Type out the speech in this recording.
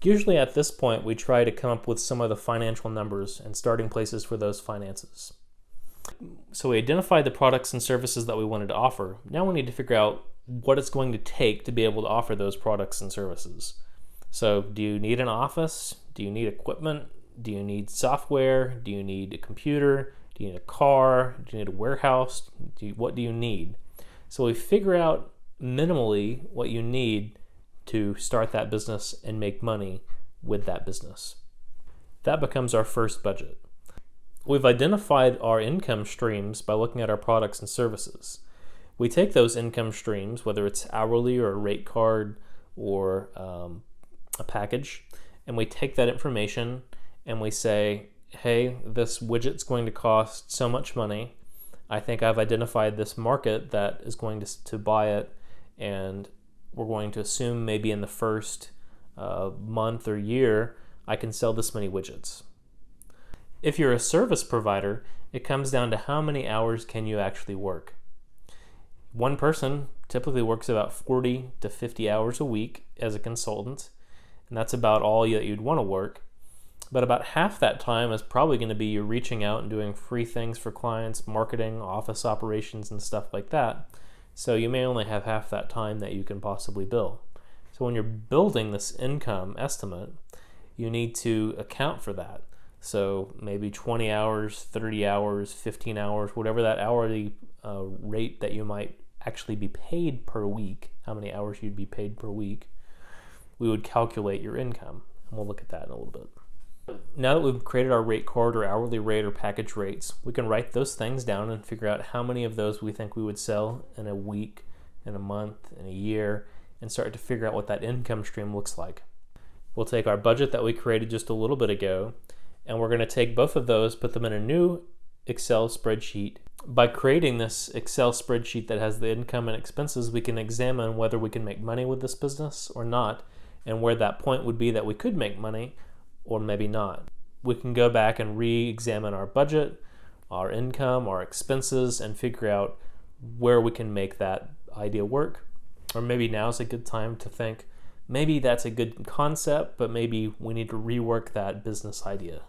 Usually at this point, we try to come up with some of the financial numbers and starting places for those finances. So we identified the products and services that we wanted to offer. Now we need to figure out what it's going to take to be able to offer those products and services. So do you need an office? Do you need equipment? Do you need software? Do you need a computer? Do you need a car? Do you need a warehouse? What do you need? So we figure out minimally what you need to start that business and make money with that business. That becomes our first budget. We've identified our income streams by looking at our products and services. We take those income streams, whether it's hourly or a rate card or a package, and we take that information and we say, hey, this widget's going to cost so much money. I think I've identified this market that is going to buy it, and we're going to assume maybe in the first month or year, I can sell this many widgets. If you're a service provider, it comes down to how many hours can you actually work. One person typically works about 40 to 50 hours a week as a consultant, and that's about all that you'd want to work. But about half that time is probably going to be you reaching out and doing free things for clients, marketing, office operations, and stuff like that. So you may only have half that time that you can possibly bill. So when you're building this income estimate, you need to account for that. So maybe 20 hours, 30 hours, 15 hours, whatever that hourly rate that you might actually be paid per week, how many hours you'd be paid per week, we would calculate your income. And we'll look at that in a little bit. Now that we've created our rate card or hourly rate or package rates, we can write those things down and figure out how many of those we think we would sell in a week, in a month, in a year, and start to figure out what that income stream looks like. We'll take our budget that we created just a little bit ago, and we're going to take both of those, put them in a new Excel spreadsheet. By creating this Excel spreadsheet that has the income and expenses, we can examine whether we can make money with this business or not, and where that point would be that we could make money, or maybe not. We can go back and re-examine our budget, our income, our expenses, and figure out where we can make that idea work. Or maybe now's a good time to think, maybe that's a good concept, but maybe we need to rework that business idea.